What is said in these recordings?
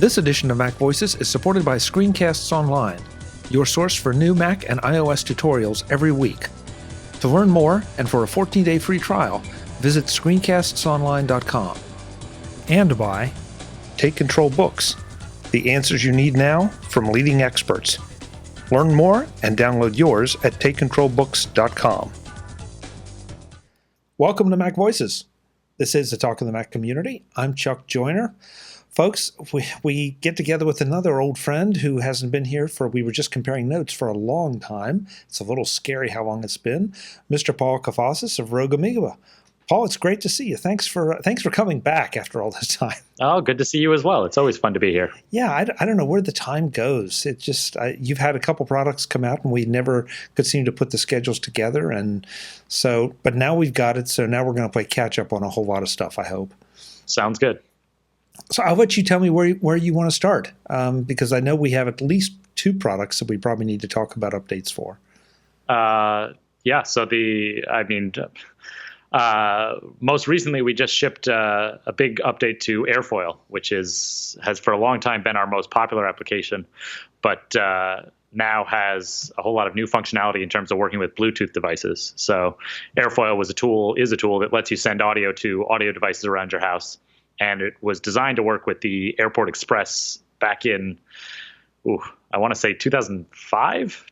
This edition of Mac Voices is supported by ScreenCastsOnline, your source for new Mac and iOS tutorials every week. To learn more and for a 14-day free trial, visit ScreenCastsOnline.com. And by Take Control Books, the answers you need now from leading experts. Learn more and download yours at TakeControlBooks.com. Welcome to Mac Voices. This is the Talk of the Mac community. I'm Chuck Joyner. Folks, we get together with another old friend who hasn't been here we were just comparing notes for a long time. It's a little scary how long it's been. Mr. Paul Kafasis of Rogue Amoeba. Paul, it's great to see you. Thanks for coming back after all this time. Oh, good to see you as well. It's always fun to be here. Yeah, I don't know where the time goes. It just you've had a couple products come out, and we never could seem to put the schedules together. And so, but now we've got it. So now we're going to play catch up on a whole lot of stuff, I hope. Sounds good. So I'll let you tell me where you want to start, because I know we have at least two products that we probably need to talk about updates for. Yeah. So most recently we just shipped a big update to AirFoil, which has for a long time been our most popular application, but now has a whole lot of new functionality in terms of working with Bluetooth devices. So AirFoil is a tool that lets you send audio to audio devices around your house. And it was designed to work with the Airport Express back in, I want to say 2005,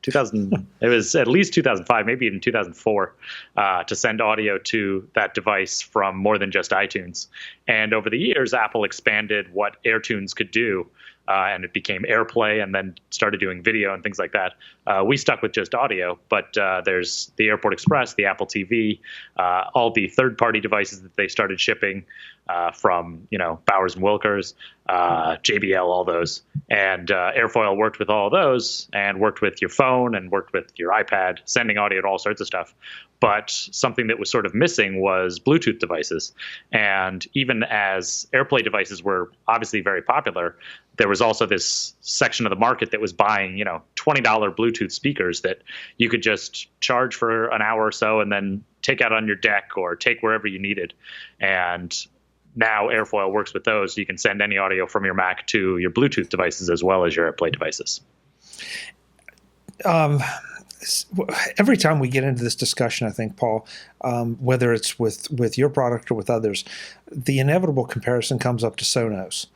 it was at least 2005, maybe even 2004, to send audio to that device from more than just iTunes. And over the years, Apple expanded what AirTunes could do, and it became AirPlay and then started doing video and things like that. We stuck with just audio, but there's the Airport Express, the Apple TV, all the third-party devices that they started shipping from, Bowers and Wilkers, JBL, all those. And AirFoil worked with all of those and worked with your phone and worked with your iPad, sending audio to all sorts of stuff. But something that was sort of missing was Bluetooth devices. And even as AirPlay devices were obviously very popular, there was also this section of the market that was buying, $20 Bluetooth speakers that you could just charge for an hour or so and then take out on your deck or take wherever you needed. And now AirFoil works with those, so you can send any audio from your Mac to your Bluetooth devices as well as your AirPlay devices. Every time we get into this discussion, I think, Paul, whether it's with your product or with others, the inevitable comparison comes up to Sonos,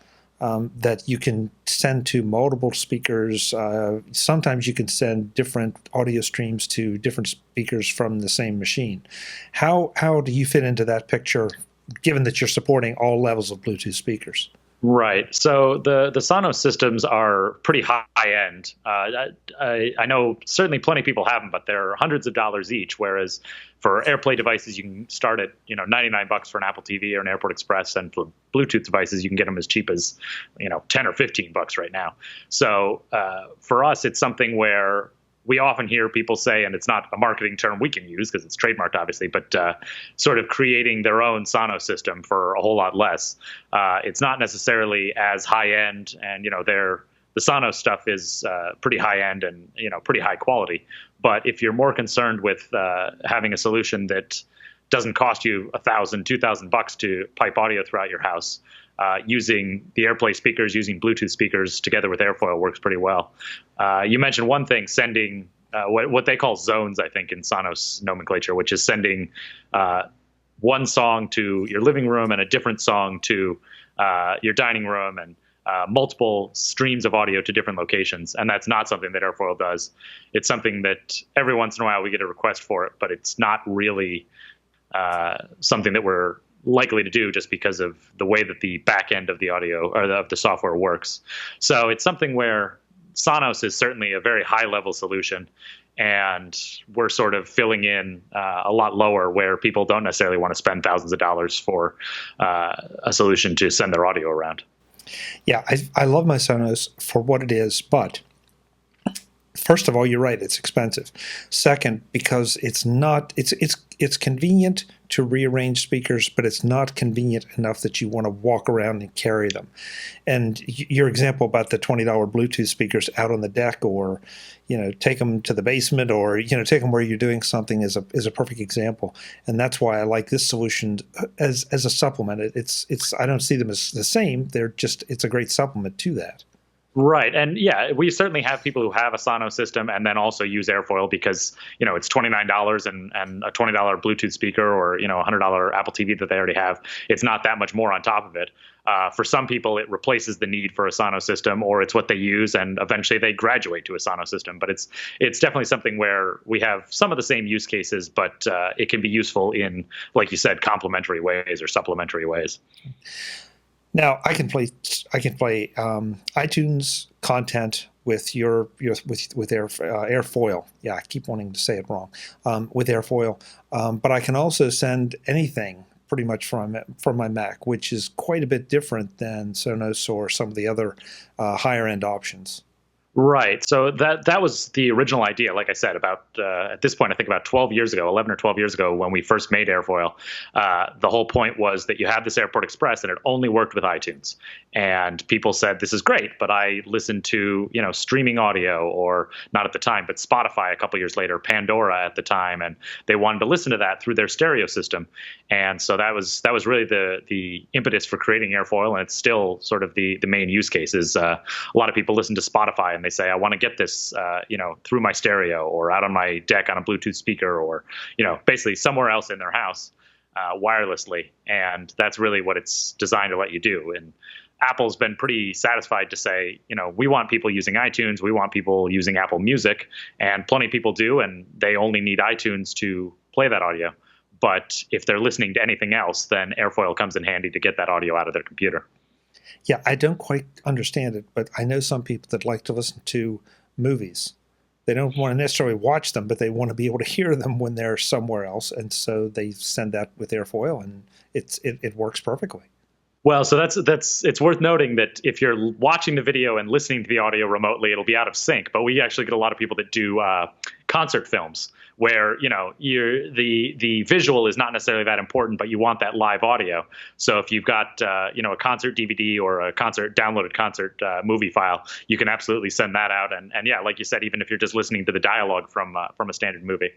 that you can send to multiple speakers. Sometimes you can send different audio streams to different speakers from the same machine. How do you fit into that picture, given that you're supporting all levels of Bluetooth speakers? Right. So the Sonos systems are pretty high end. I know certainly plenty of people have them, but they're hundreds of dollars each. Whereas for AirPlay devices, you can start at $99 for an Apple TV or an Airport Express, and for Bluetooth devices, you can get them as cheap as $10 or $15 right now. So for us, it's something where we often hear people say, and it's not a marketing term we can use because it's trademarked, obviously, but sort of creating their own Sonos system for a whole lot less. It's not necessarily as high end, and the Sonos stuff is pretty high end and pretty high quality. But if you're more concerned with having a solution that doesn't cost you $1,000, $2,000 to pipe audio throughout your house, using the AirPlay speakers, using Bluetooth speakers together with AirFoil works pretty well. You mentioned one thing, sending what they call zones, I think, in Sonos nomenclature, which is sending one song to your living room and a different song to your dining room, and multiple streams of audio to different locations. And that's not something that AirFoil does. It's something that every once in a while we get a request for it, but it's not really something that we're likely to do just because of the way that the back end of the audio or of the software works. So it's something where Sonos is certainly a very high level solution, and we're sort of filling in a lot lower where people don't necessarily want to spend thousands of dollars for a solution to send their audio around. Yeah, I love my Sonos for what it is, but First of all, you're right, it's expensive. Second, because it's convenient to rearrange speakers, but it's not convenient enough that you want to walk around and carry them. And your example about the $20 Bluetooth speakers out on the deck, or take them to the basement, or take them where you're doing something, is a perfect example. And that's why I like this solution as a supplement. It's I don't see them as the same. It's a great supplement to that. Right. And yeah, we certainly have people who have a Sonos system and then also use AirFoil because, it's $29 and a $20 Bluetooth speaker, or, a $100 Apple TV that they already have. It's not that much more on top of it. For some people, it replaces the need for a Sonos system, or it's what they use, and eventually they graduate to a Sonos system. But it's definitely something where we have some of the same use cases, but it can be useful in, like you said, complementary ways or supplementary ways. Now I can play iTunes content with AirFoil. Yeah, I keep wanting to say it wrong. With AirFoil, but I can also send anything pretty much from my Mac, which is quite a bit different than Sonos or some of the other higher end options. Right. So that was the original idea. Like I said, about at this point, I think about 12 years ago, 11 or 12 years ago, when we first made AirFoil, the whole point was that you had this Airport Express and it only worked with iTunes. And people said, this is great, but I listened to, streaming audio, or not at the time, but Spotify a couple years later, Pandora at the time, and they wanted to listen to that through their stereo system. And so that was really the impetus for creating AirFoil, and it's still sort of the main use case. Is a lot of people listen to Spotify and they say, I want to get this, through my stereo, or out on my deck on a Bluetooth speaker, or, basically somewhere else in their house wirelessly. And that's really what it's designed to let you do. And Apple's been pretty satisfied to say, we want people using iTunes. We want people using Apple Music, and plenty of people do. And they only need iTunes to play that audio. But if they're listening to anything else, then AirFoil comes in handy to get that audio out of their computer. Yeah, I don't quite understand it, but I know some people that like to listen to movies. They don't want to necessarily watch them, but they want to be able to hear them when they're somewhere else, and so they send that with AirFoil, and it works perfectly. Well, so it's worth noting that if you're watching the video and listening to the audio remotely, it'll be out of sync. But we actually get a lot of people that do concert films where, the visual is not necessarily that important, but you want that live audio. So if you've got, a concert DVD or a downloaded concert movie file, you can absolutely send that out. And yeah, like you said, even if you're just listening to the dialogue from a standard movie.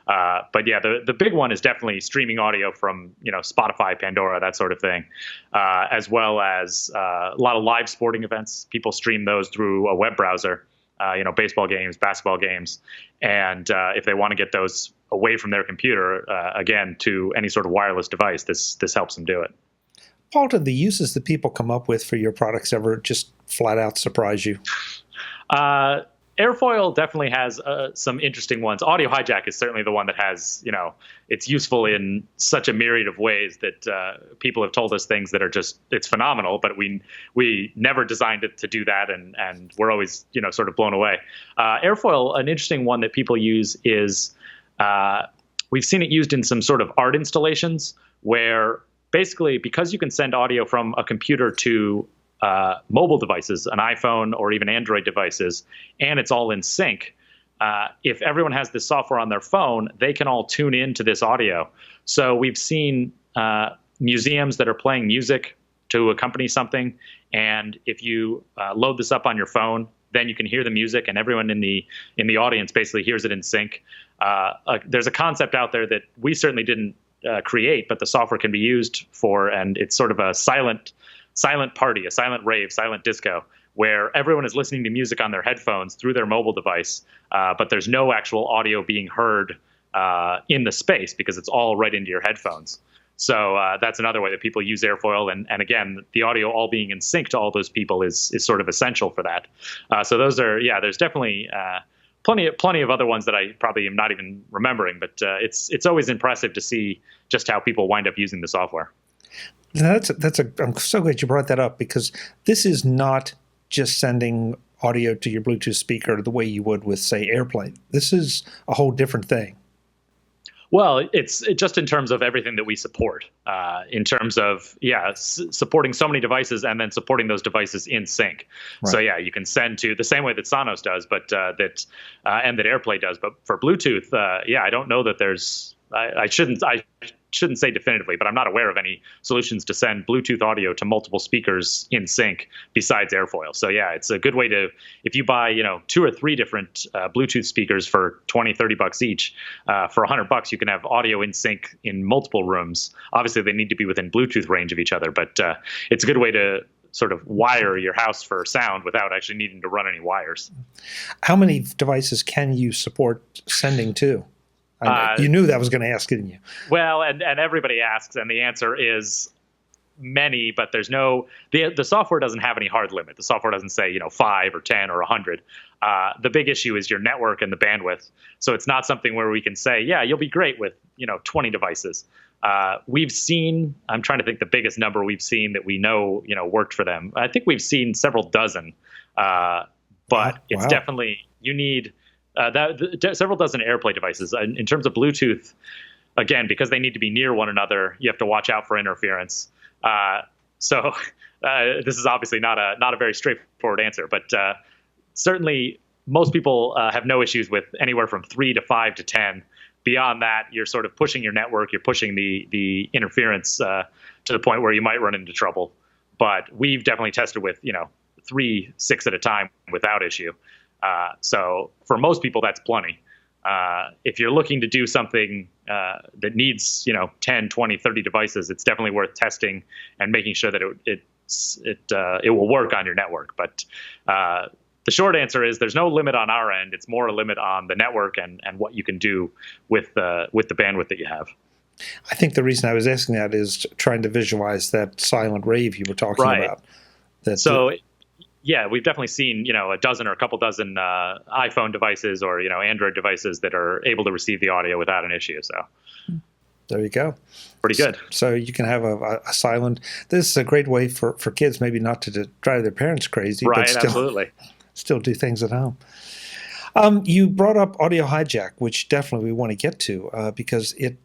But yeah, the big one is definitely streaming audio from, Spotify, Pandora, that sort of thing, as well as a lot of live sporting events. People stream those through a web browser. Baseball games, basketball games. And if they want to get those away from their computer, again, to any sort of wireless device, this helps them do it. Paul, do the uses that people come up with for your products ever just flat out surprise you? AirFoil definitely has some interesting ones. Audio Hijack is certainly the one that has, it's useful in such a myriad of ways that people have told us things that are it's phenomenal, but we never designed it to do that, and we're always, sort of blown away. AirFoil, an interesting one that people use is, we've seen it used in some sort of art installations where basically, because you can send audio from a computer to mobile devices, an iPhone or even Android devices, and it's all in sync. If everyone has this software on their phone, they can all tune into this audio. So we've seen museums that are playing music to accompany something, and if you load this up on your phone, then you can hear the music, and everyone in the audience basically hears it in sync. There's a concept out there that we certainly didn't create, but the software can be used for, and it's sort of a silent party, a silent rave, silent disco, where everyone is listening to music on their headphones through their mobile device, but there's no actual audio being heard in the space because it's all right into your headphones. So that's another way that people use AirFoil. And again, the audio all being in sync to all those people is sort of essential for that. So those are, there's definitely plenty of other ones that I probably am not even remembering, but it's always impressive to see just how people wind up using the software. I'm so glad you brought that up, because this is not just sending audio to your Bluetooth speaker the way you would with, say, AirPlay. This is a whole different thing. Well, it's just in terms of everything that we support, in terms of, supporting so many devices and then supporting those devices in sync. Right. So, you can send to the same way that Sonos does, but and that AirPlay does. But for Bluetooth, I don't know that there's, I shouldn't say definitively, but I'm not aware of any solutions to send Bluetooth audio to multiple speakers in sync besides AirFoil. So it's a good way to, if you buy, 2 or 3 different Bluetooth speakers for $20-$30 each, for $100, you can have audio in sync in multiple rooms. Obviously they need to be within Bluetooth range of each other, but it's a good way to sort of wire your house for sound without actually needing to run any wires. How many devices can you support sending to? You knew that was going to ask, didn't you? Well, and everybody asks, and the answer is many, but there's no, the software doesn't have any hard limit. The software doesn't say, 5 or 10 or 100. The big issue is your network and the bandwidth. So it's not something where we can say, you'll be great with, 20 devices. We've seen, I'm trying to think the biggest number we've seen that we know, worked for them. I think we've seen several dozen, but it's definitely, you need several dozen AirPlay devices. In terms of Bluetooth, again, because they need to be near one another, you have to watch out for interference. So this is obviously not a very straightforward answer, but certainly most people have no issues with anywhere from 3 to 5 to 10. Beyond that, you're sort of pushing your network, you're pushing the interference to the point where you might run into trouble. But we've definitely tested with 3, 6 at a time without issue. So for most people, that's plenty. If you're looking to do something that needs, 10, 20, 30 devices, it's definitely worth testing and making sure that it will work on your network. But the short answer is there's no limit on our end. It's more a limit on the network and what you can do with the bandwidth that you have. I think the reason I was asking that is trying to visualize that silent rave you were talking about. We've definitely seen, a dozen or a couple dozen iPhone devices or, Android devices that are able to receive the audio without an issue. So there you go. Pretty good. So you can have a silent. This is a great way for kids, maybe not to drive their parents crazy, right? But Absolutely. Still do things at home. You brought up Audio Hijack, which definitely we want to get to because it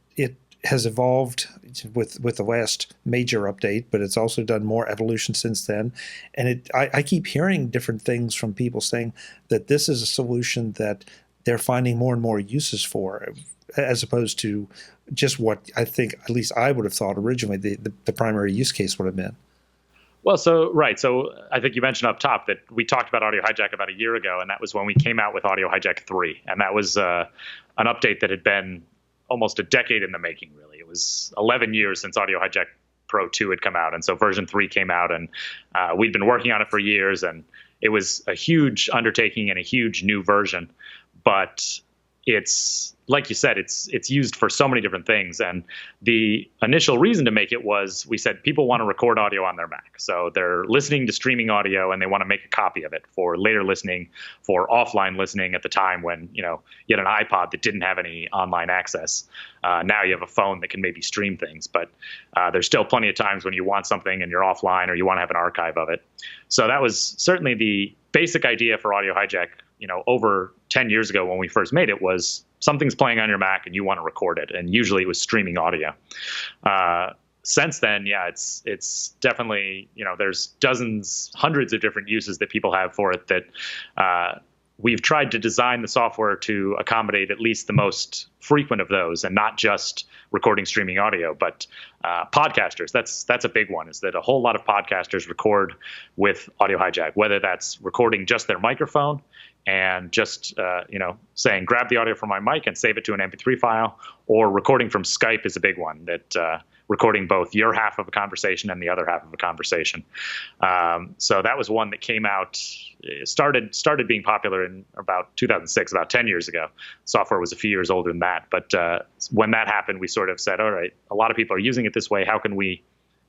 has evolved with the last major update, but it's also done more evolution since then. And I keep hearing different things from people saying that this is a solution that they're finding more and more uses for, as opposed to just what I think, at least I would have thought originally, the primary use case would have been. Well, so I think you mentioned up top that we talked about Audio Hijack about a year ago, and that was when we came out with Audio Hijack 3. And that was an update that had been almost a decade in the making, really. It was 11 years since Audio Hijack Pro 2 had come out. And so version 3 came out, and we'd been working on it for years. And it was a huge undertaking and a huge new version. But it's, like you said, it's used for so many different things. And the initial reason to make it was, we said people want to record audio on their Mac. So they're listening to streaming audio and they want to make a copy of it for later listening, for offline listening at the time when, you had an iPod that didn't have any online access. Now you have a phone that can maybe stream things, but there's still plenty of times when you want something and you're offline or you want to have an archive of it. So that was certainly the basic idea for Audio Hijack, over 10 years ago when we first made it, was something's playing on your Mac and you want to record it. And usually it was streaming audio. Since then, it's definitely, there's dozens, hundreds of different uses that people have for it that we've tried to design the software to accommodate at least the most frequent of those, and not just recording streaming audio, but podcasters. That's a big one, is that a whole lot of podcasters record with Audio Hijack, whether that's recording just their microphone and just, saying, grab the audio from my mic and save it to an MP3 file, or recording from Skype is a big one, that recording both your half of a conversation and the other half of a conversation. So that was one that came out, started being popular in about 2006, about 10 years ago. Software was a few years older than that. But when that happened, we sort of said, all right, a lot of people are using it this way. How can we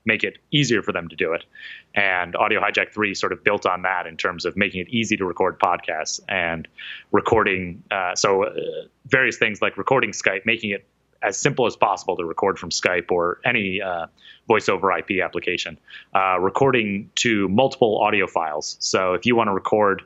make it easier for them to do it? And Audio Hijack 3 sort of built on that in terms of making it easy to record podcasts and recording. Various things like recording Skype, making it as simple as possible to record from Skype or any voice over IP application, recording to multiple audio files. So if you want to record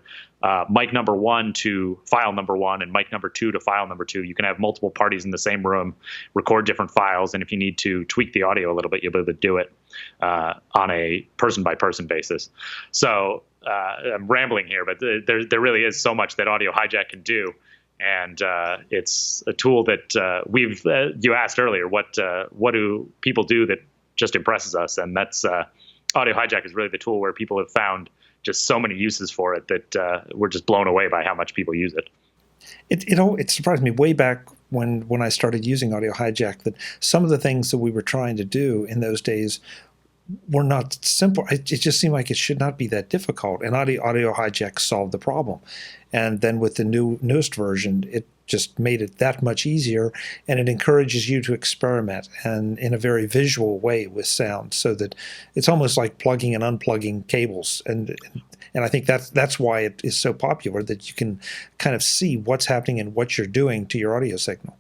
mic number 1 to file number 1 and mic number 2 to file number 2, you can have multiple parties in the same room, record different files, and if you need to tweak the audio a little bit, you'll be able to do it on a person-by-person basis. So I'm rambling here, but there really is so much that Audio Hijack can do. And it's a tool that we've. You asked earlier, what do people do that just impresses us? And that's Audio Hijack is really the tool where people have found just so many uses for it that we're just blown away by how much people use it. It surprised me way back when I started using Audio Hijack that some of the things that we were trying to do in those days were not simple. It just seemed like it should not be that difficult. And Audio Hijack solved the problem. And then with the newest version, it just made it that much easier, and it encourages you to experiment and in a very visual way with sound, so that it's almost like plugging and unplugging cables. And I think that's why it is so popular, that you can kind of see what's happening and what you're doing to your audio signal.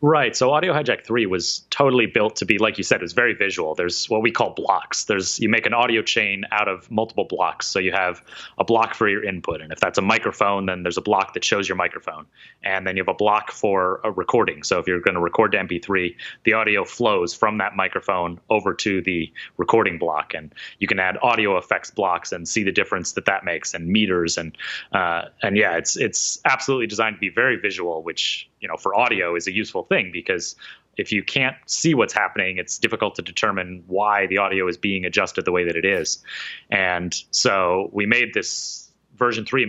Right. So Audio Hijack 3 was totally built to be, like you said, it was very visual. There's what we call blocks. You make an audio chain out of multiple blocks. So you have a block for your input. And if that's a microphone, then there's a block that shows your microphone. And then you have a block for a recording. So if you're going to record to MP3, the audio flows from that microphone over to the recording block. And you can add audio effects blocks and see the difference that makes, and meters. And yeah, it's absolutely designed to be very visual, which, for audio is a useful thing, because if you can't see what's happening, it's difficult to determine why the audio is being adjusted the way that it is. And so we made this version 3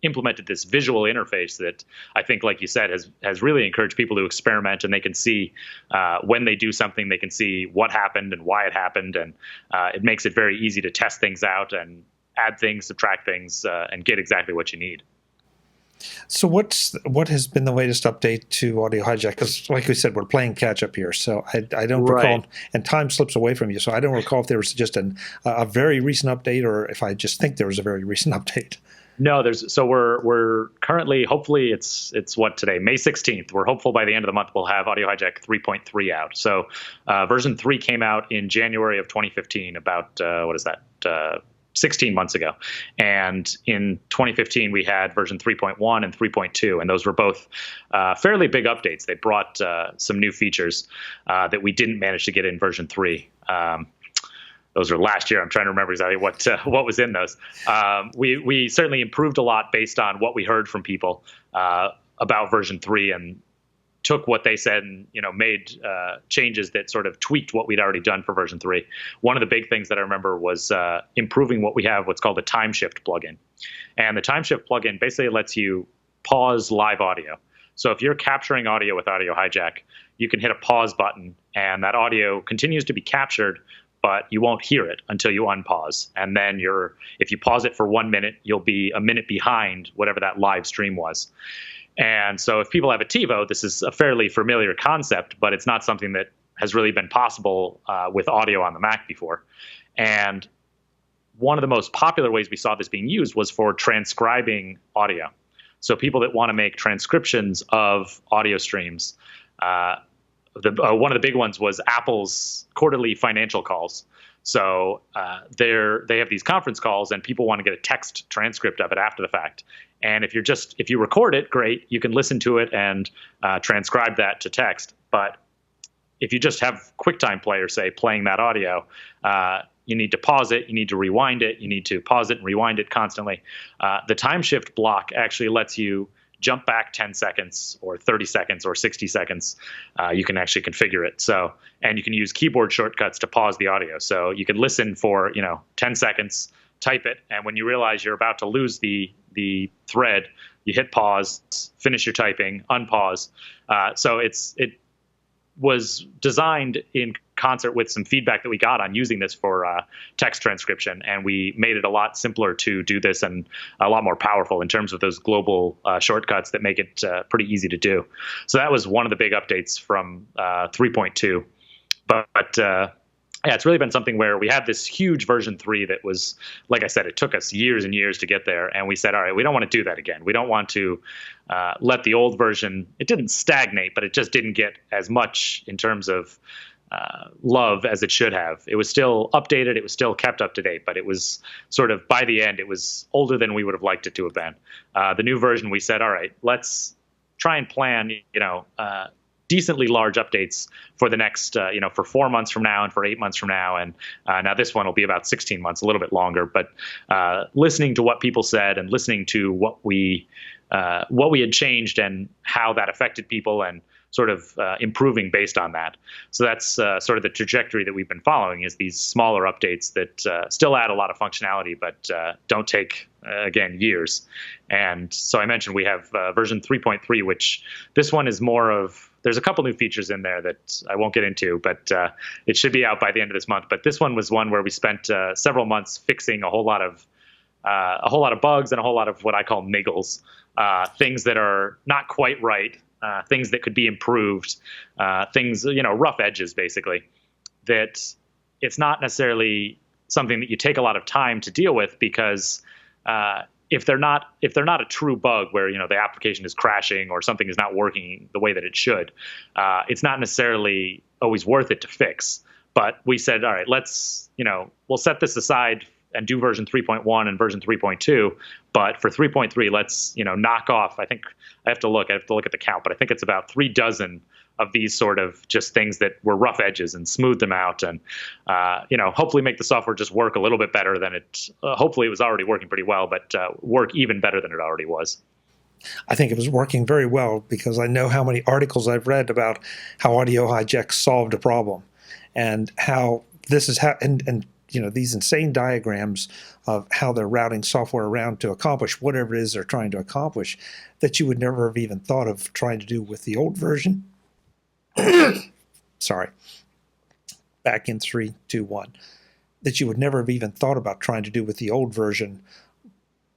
implemented this visual interface that I think, like you said, has really encouraged people to experiment, and they can see when they do something, they can see what happened and why it happened. And it makes it very easy to test things out and add things, subtract things, and get exactly what you need. So what has been the latest update to Audio Hijack? Because, like we said, we're playing catch up here, so I don't recall, and time slips away from you, so I don't recall if there was just a very recent update, or if I just think there was a very recent update. No, we're currently, hopefully it's what today, May 16th. We're hopeful by the end of the month we'll have Audio Hijack 3.3 out. So version 3 came out in January of 2015, about 16 months ago. And in 2015, we had version 3.1 and 3.2, and those were both fairly big updates. They brought some new features that we didn't manage to get in version 3. Those were last year. I'm trying to remember exactly what was in those. We certainly improved a lot based on what we heard from people about version 3, and took what they said and made changes that sort of tweaked what we'd already done for version 3. One of the big things that I remember was improving what we have, what's called a time shift plugin. And the time shift plugin basically lets you pause live audio. So if you're capturing audio with Audio Hijack, you can hit a pause button, and that audio continues to be captured, but you won't hear it until you unpause. And then if you pause it for 1 minute, you'll be a minute behind whatever that live stream was. And so if people have a TiVo, this is a fairly familiar concept, but it's not something that has really been possible with audio on the Mac before. And one of the most popular ways we saw this being used was for transcribing audio. So people that want to make transcriptions of audio streams. One of the big ones was Apple's quarterly financial calls. So they have these conference calls, and people want to get a text transcript of it after the fact. And if you record it, great, you can listen to it and transcribe that to text. But if you just have QuickTime Player, say, playing that audio, you need to pause it, you need to rewind it, you need to pause it and rewind it constantly. The time shift block actually lets you jump back 10 seconds or 30 seconds or 60 seconds. You can actually configure it. So, and you can use keyboard shortcuts to pause the audio. So you can listen for 10 seconds, type it, and when you realize you're about to lose the thread, you hit pause, finish your typing, unpause. So it was designed in concert with some feedback that we got on using this for text transcription, and we made it a lot simpler to do this and a lot more powerful in terms of those global shortcuts that make it pretty easy to do. So that was one of the big updates from 3.2. But yeah, it's really been something where we had this huge version 3 that was, like I said, it took us years and years to get there. And we said, all right, we don't want to do that again. We don't want to let the old version, it didn't stagnate, but it just didn't get as much in terms of love as it should have. It was still updated. It was still kept up to date, but it was sort of, by the end, it was older than we would have liked it to have been. The new version, we said, all right, let's try and plan, decently large updates for the next, for 4 months from now and for 8 months from now. And now this one will be about 16 months, a little bit longer. But listening to what people said and listening to what we had changed and how that affected people and sort of improving based on that. So that's sort of the trajectory that we've been following, is these smaller updates that still add a lot of functionality, but don't take, again, years. And so I mentioned we have version 3.3, which this one is more of, there's a couple new features in there that I won't get into, but it should be out by the end of this month. But this one was one where we spent several months fixing a whole lot of bugs and a whole lot of what I call niggles, things that are not quite right, things that could be improved, things, rough edges, basically, that it's not necessarily something that you take a lot of time to deal with, because if they're not a true bug where, the application is crashing or something is not working the way that it should, it's not necessarily always worth it to fix. But we said, all right, let's, we'll set this aside and do version 3.1 and version 3.2. But for 3.3, let's, knock off, I think I have to look at the count, but I think it's about 36 of these sort of just things that were rough edges, and smooth them out, and, hopefully make the software just work a little bit better than it, hopefully it was already working pretty well, but work even better than it already was. I think it was working very well, because I know how many articles I've read about how Audio Hijack solved a problem, and how this is how, and these insane diagrams of how they're routing software around to accomplish whatever it is they're trying to accomplish, that you would never have even thought of trying to do with the old version. Sorry. Back in 3, 2, 1. That you would never have even thought about trying to do with the old version.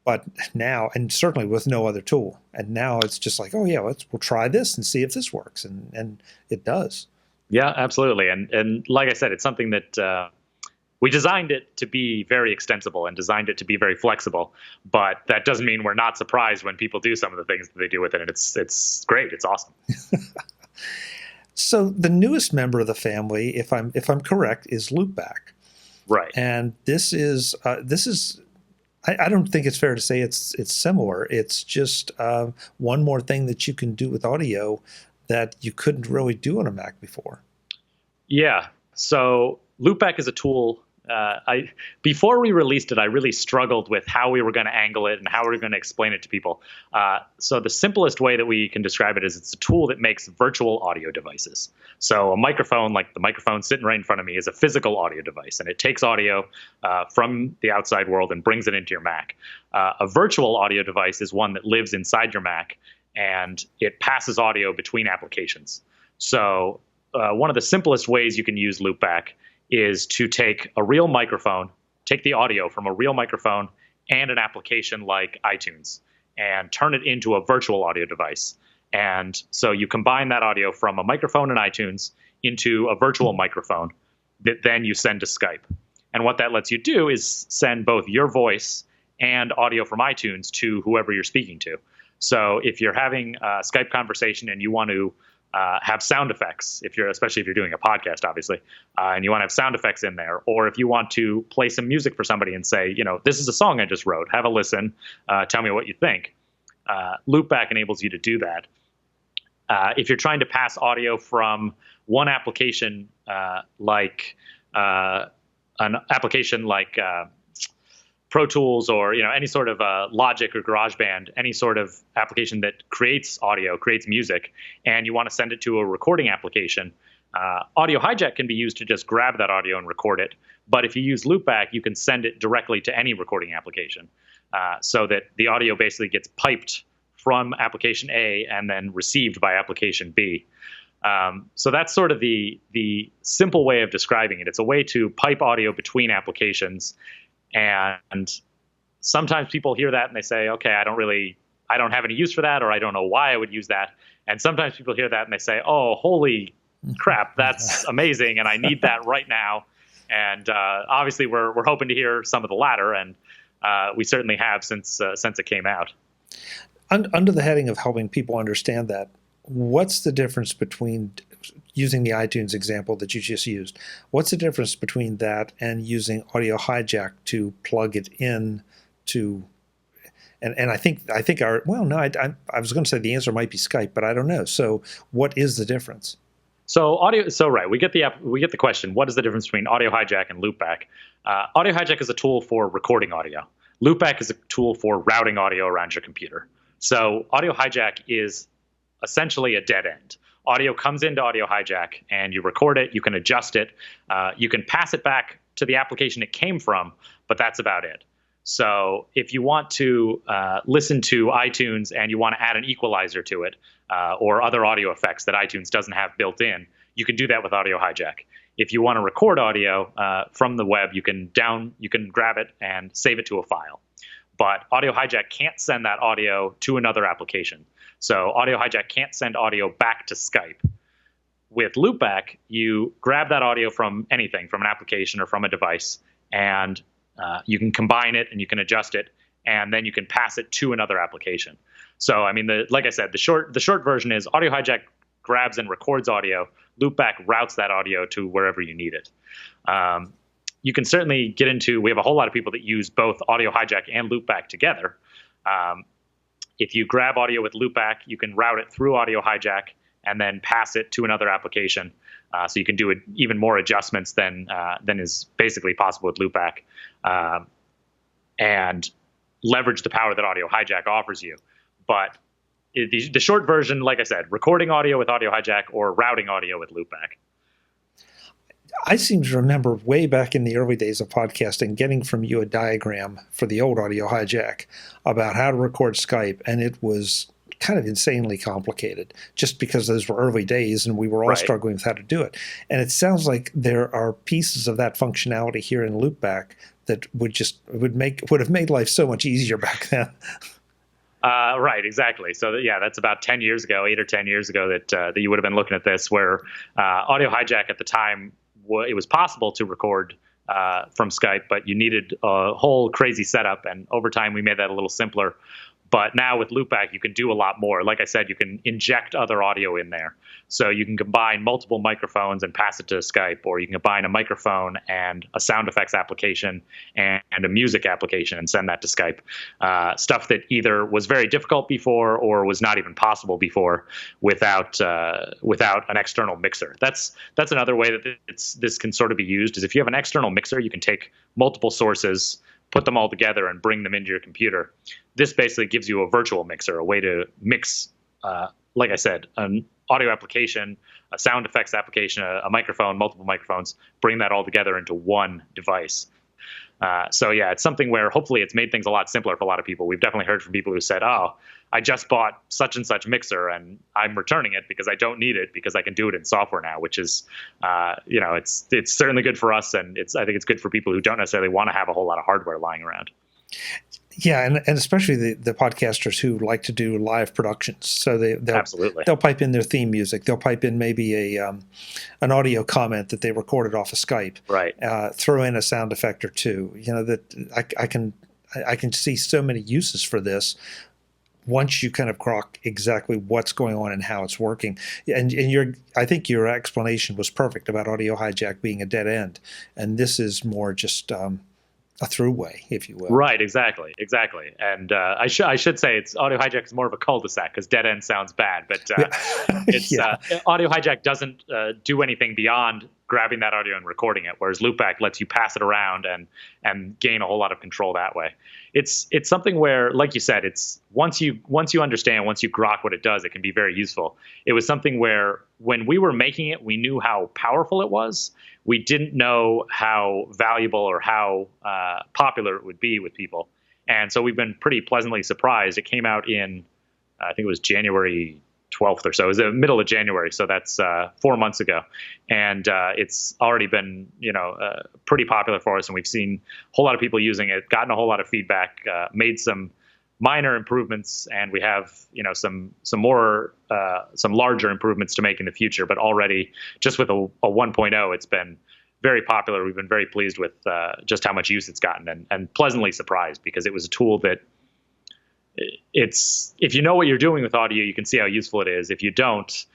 But now, and certainly with no other tool, and now it's just like, oh yeah, we'll try this and see if this works, and it does. Yeah, absolutely. And like I said, it's something that we designed it to be very extensible and designed it to be very flexible, but that doesn't mean we're not surprised when people do some of the things that they do with it. And it's great. It's awesome. So the newest member of the family, if I'm correct, is Loopback. Right. And this is I don't think it's fair to say it's similar. It's just one more thing that you can do with audio that you couldn't really do on a Mac before. Yeah. So Loopback is a tool. Before we released it, I really struggled with how we were going to angle it and how we were going to explain it to people. So the simplest way that we can describe it is it's a tool that makes virtual audio devices. So a microphone, like the microphone sitting right in front of me, is a physical audio device, and it takes audio from the outside world and brings it into your Mac. A virtual audio device is one that lives inside your Mac, and it passes audio between applications. So one of the simplest ways you can use Loopback is to take a real microphone, take the audio from a real microphone and an application like iTunes, and turn it into a virtual audio device. And so you combine that audio from a microphone in iTunes into a virtual microphone that then you send to Skype. And what that lets you do is send both your voice and audio from iTunes to whoever you're speaking to. So if you're having a Skype conversation and you want to have sound effects, especially if you're doing a podcast, obviously, and you want to have sound effects in there, or if you want to play some music for somebody and say, this is a song I just wrote, have a listen, tell me what you think. Loopback enables you to do that. If you're trying to pass audio from one application, like an application like Pro Tools, or any sort of Logic or GarageBand, any sort of application that creates audio, creates music, and you want to send it to a recording application, Audio Hijack can be used to just grab that audio and record it. But if you use Loopback, you can send it directly to any recording application, so that the audio basically gets piped from application A and then received by application B. So that's sort of the simple way of describing it. It's a way to pipe audio between applications. And sometimes people hear that and they say, okay, I don't have any use for that, or I don't know why I would use that. And sometimes people hear that and they say, oh, holy crap, that's amazing, and I need that right now. And obviously, we're hoping to hear some of the latter, and we certainly have since it came out. Under the heading of helping people understand that, what's the difference between using the iTunes example that you just used? What's the difference between that and using Audio Hijack to plug it in to? And I think I was going to say the answer might be Skype, but I don't know. So what is the difference? So right, we get the question. What is the difference between Audio Hijack and Loopback? Audio Hijack is a tool for recording audio. Loopback is a tool for routing audio around your computer. So Audio Hijack is essentially a dead end. Audio comes into Audio Hijack and you record it. You can adjust it. You can pass it back to the application it came from, but that's about it. So if you want to listen to iTunes and you want to add an equalizer to it or other audio effects that iTunes doesn't have built in, you can do that with Audio Hijack. If you want to record audio from the web, you can grab it and save it to a file. But Audio Hijack can't send that audio to another application. So Audio Hijack can't send audio back to Skype. With Loopback, you grab that audio from anything, from an application or from a device, and you can combine it and you can adjust it, and then you can pass it to another application. So, I mean, like I said, the short version is Audio Hijack grabs and records audio. Loopback routes that audio to wherever you need it. You can certainly get into, we have a whole lot of people that use both Audio Hijack and Loopback together. If you grab audio with Loopback, you can route it through Audio Hijack and then pass it to another application. So you can do even more adjustments than is basically possible with Loopback, and leverage the power that Audio Hijack offers you. But the short version, like I said, recording audio with Audio Hijack or routing audio with Loopback. I seem to remember way back in the early days of podcasting getting from you a diagram for the old Audio Hijack about how to record Skype, and it was kind of insanely complicated just because those were early days and we were all struggling with how to do it. And it sounds like there are pieces of that functionality here in Loopback that would have made life so much easier back then. Right, exactly. So that's about 10 years ago, 8 or 10 years ago that you would have been looking at this, where Audio Hijack at the time, it was possible to record from Skype, but you needed a whole crazy setup. And over time, we made that a little simpler. But now with Loopback, you can do a lot more. Like I said, you can inject other audio in there. So you can combine multiple microphones and pass it to Skype, or you can combine a microphone and a sound effects application and a music application and send that to Skype. Stuff that either was very difficult before or was not even possible before without an external mixer. That's another way that this can sort of be used, is if you have an external mixer, you can take multiple sources, put them all together and bring them into your computer. This basically gives you a virtual mixer, a way to mix, like I said, an audio application, a sound effects application, a microphone, multiple microphones, bring that all together into one device. So it's something where hopefully it's made things a lot simpler for a lot of people. We've definitely heard from people who said, "Oh, I just bought such and such mixer and I'm returning it because I don't need it because I can do it in software now," which is, it's certainly good for us, and I think it's good for people who don't necessarily want to have a whole lot of hardware lying around. Yeah, and especially the podcasters who like to do live productions. So they'll pipe in their theme music. They'll pipe in maybe an audio comment that they recorded off of Skype. Right. Throw in a sound effect or two. That I can see so many uses for this once you kind of grok exactly what's going on and how it's working. And I think your explanation was perfect about Audio Hijack being a dead end, and this is more just a throughway, if you will. Right, exactly. And I should say it's Audio Hijack is more of a cul-de-sac because dead end sounds bad, but Audio Hijack doesn't do anything beyond grabbing that audio and recording it, whereas Loopback lets you pass it around and gain a whole lot of control that way. It's something where, like you said, it's once you understand, once you grok what it does, it can be very useful. It was something where when we were making it, we knew how powerful it was. We didn't know how valuable or how popular it would be with people. And so we've been pretty pleasantly surprised. It came out in, I think it was January 12th or so. It was the middle of January, so that's 4 months ago. And it's already been, pretty popular for us, and we've seen a whole lot of people using it, gotten a whole lot of feedback, made some minor improvements, and we have, some larger improvements to make in the future. But already, just with a 1.0, it's been very popular. We've been very pleased with just how much use it's gotten, and pleasantly surprised, because it was a tool that if you know what you're doing with audio, you can see how useful it is. If you don't,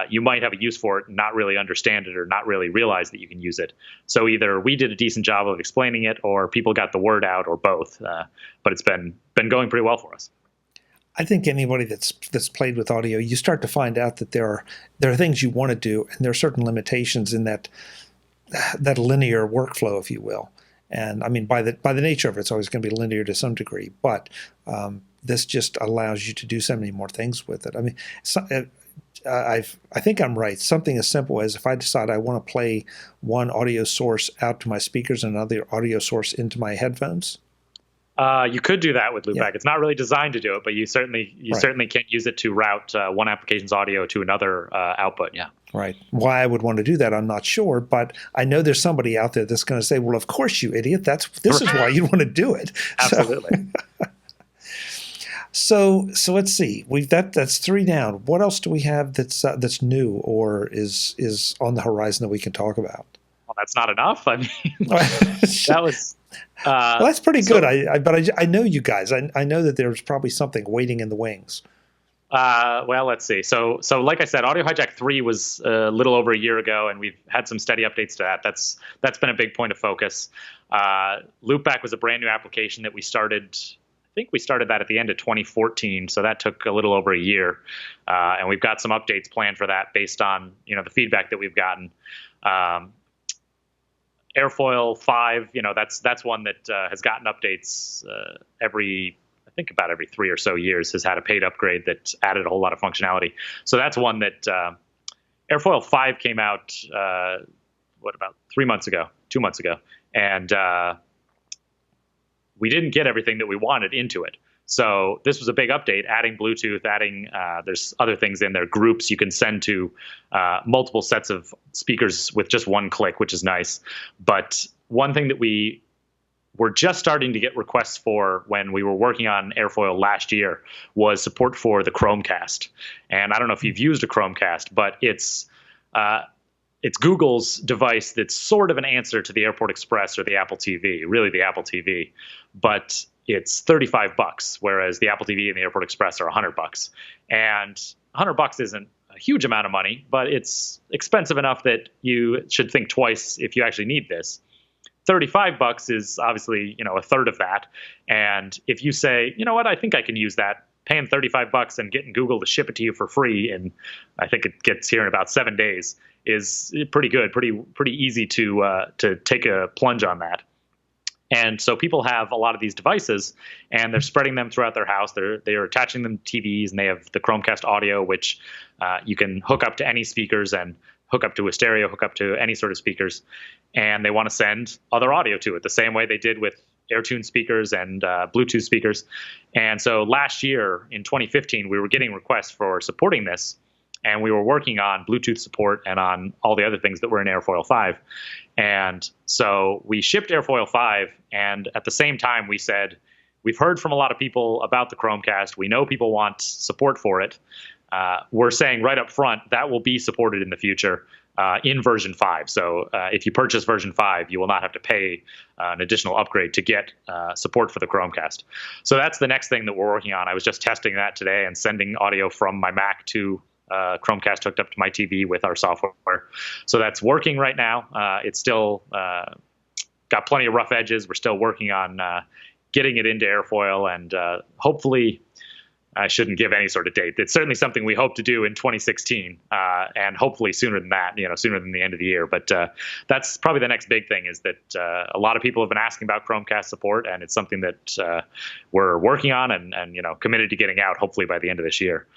you might have a use for it and not really understand it or not really realize that you can use it. So either we did a decent job of explaining it, or people got the word out, or both. But it's been going pretty well for us. I think anybody that's played with audio, you start to find out that there are things you want to do, and there are certain limitations in that linear workflow, if you will. And I mean, by the nature of it, it's always going to be linear to some degree. But this just allows you to do so many more things with it. I mean, I think I'm right. Something as simple as if I decide I want to play one audio source out to my speakers and another audio source into my headphones. You could do that with Loopback. Yeah. It's not really designed to do it, but you certainly can use it to route one application's audio to another output. Yeah. Right. Why I would want to do that, I'm not sure, but I know there's somebody out there that's going to say, "Well, of course, you idiot. This is why you want to do it." Absolutely. So let's see. That's 3 down. What else do we have that's new or is on the horizon that we can talk about? Well, that's not enough. I mean, that was. Well, that's pretty good. But I know you guys. I know that there's probably something waiting in the wings. Well, let's see. So like I said, Audio Hijack 3 was a little over a year ago, and we've had some steady updates to that. That's been a big point of focus. Loopback was a brand new application that we started. I think we started that at the end of 2014, so that took a little over a year. And we've got some updates planned for that based on the feedback that we've gotten. AirFoil 5, that's one that has gotten updates I think about every 3 or so years, has had a paid upgrade that added a whole lot of functionality. So that's one that AirFoil 5 came out, about 2 months ago. And we didn't get everything that we wanted into it. So this was a big update, adding Bluetooth, there's other things in there, groups you can send to multiple sets of speakers with just one click, which is nice. But one thing that we were just starting to get requests for when we were working on AirFoil last year was support for the Chromecast. And I don't know if you've used a Chromecast, but it's Google's device that's sort of an answer to the Airport Express or the Apple TV, really the Apple TV. But it's $35, whereas the Apple TV and the Airport Express are $100. And $100 isn't a huge amount of money, but it's expensive enough that you should think twice if you actually need this. $35 is obviously, a third of that. And if you say, you know what, I think I can use that, paying $35 and getting Google to ship it to you for free, and I think it gets here in about 7 days, is pretty good, pretty easy to take a plunge on that. And so people have a lot of these devices, and they're spreading them throughout their house. They're attaching them to TVs, and they have the Chromecast audio, which you can hook up to any speakers and hook up to a stereo, hook up to any sort of speakers. And they want to send other audio to it the same way they did with AirTune speakers and Bluetooth speakers. And so last year in 2015, we were getting requests for supporting this. And we were working on Bluetooth support and on all the other things that were in AirFoil 5. And so we shipped AirFoil 5. And at the same time, we said, we've heard from a lot of people about the Chromecast. We know people want support for it. We're saying right up front that will be supported in the future in version 5. So if you purchase version 5, you will not have to pay an additional upgrade to get support for the Chromecast. So that's the next thing that we're working on. I was just testing that today and sending audio from my Mac to Chromecast hooked up to my TV with our software. So that's working right now. It's still got plenty of rough edges. We're still working on getting it into AirFoil, and hopefully, I shouldn't give any sort of date. It's certainly something we hope to do in 2016, and hopefully sooner than that, sooner than the end of the year. But that's probably the next big thing, is that a lot of people have been asking about Chromecast support, and it's something that we're working on and committed to getting out hopefully by the end of this year.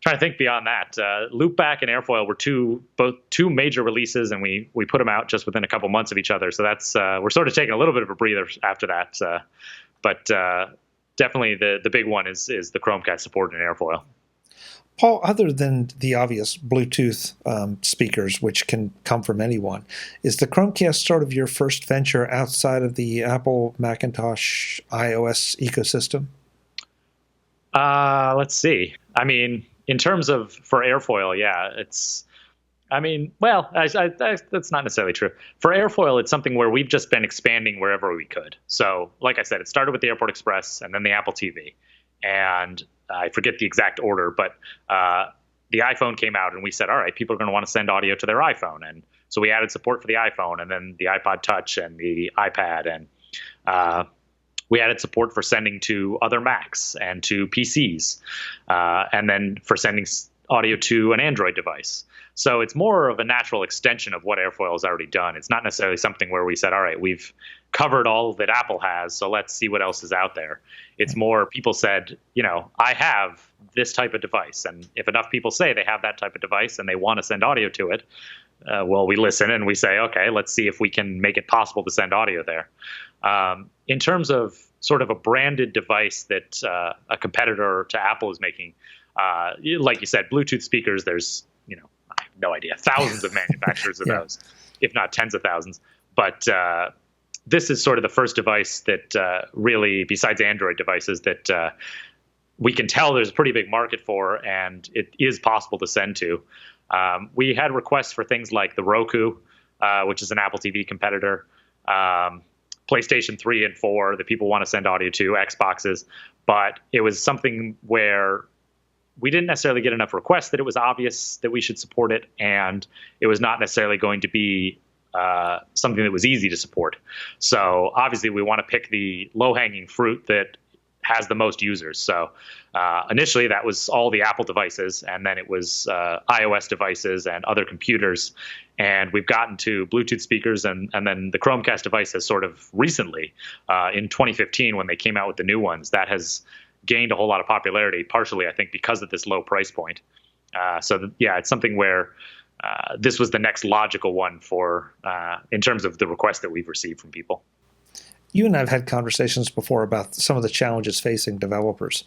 Trying to think beyond that. Loopback and AirFoil were both two major releases, and we put them out just within a couple months of each other. So that's we're sort of taking a little bit of a breather after that. But definitely the big one is the Chromecast support in AirFoil. Paul, other than the obvious Bluetooth speakers, which can come from anyone, is the Chromecast sort of your first venture outside of the Apple, Macintosh, iOS ecosystem? Let's see. I mean, in terms of for AirFoil, yeah, it's I mean, well, that's not necessarily true. For AirFoil, it's something where we've just been expanding wherever we could. So, like I said, it started with the Airport Express and then the Apple TV. And I forget the exact order, but the iPhone came out and we said, all right, people are going to want to send audio to their iPhone. And so we added support for the iPhone and then the iPod Touch and the iPad. And we added support for sending to other Macs and to PCs, and then for sending audio to an Android device. So it's more of a natural extension of what AirFoil has already done. It's not necessarily something where we said, all right, we've covered all that Apple has, so let's see what else is out there. It's more people said, I have this type of device. And if enough people say they have that type of device and they want to send audio to it, well, we listen and we say, okay, let's see if we can make it possible to send audio there. In terms of sort of a branded device that a competitor to Apple is making, like you said, Bluetooth speakers, there's, I have no idea, thousands of manufacturers of those, if not tens of thousands. But this is sort of the first device that really, besides Android devices, that we can tell there's a pretty big market for, and it is possible to send to. We had requests for things like the Roku, which is an Apple TV competitor, PlayStation 3 and 4 that people want to send audio to, Xboxes. But it was something where we didn't necessarily get enough requests that it was obvious that we should support it, and it was not necessarily going to be something that was easy to support. So obviously we want to pick the low-hanging fruit that has the most users. So initially that was all the Apple devices, and then it was iOS devices and other computers. And we've gotten to Bluetooth speakers, and then the Chromecast device has sort of recently, in 2015 when they came out with the new ones, that has gained a whole lot of popularity, partially, I think, because of this low price point. It's something where this was the next logical one for in terms of the requests that we've received from people. You and I have had conversations before about some of the challenges facing developers.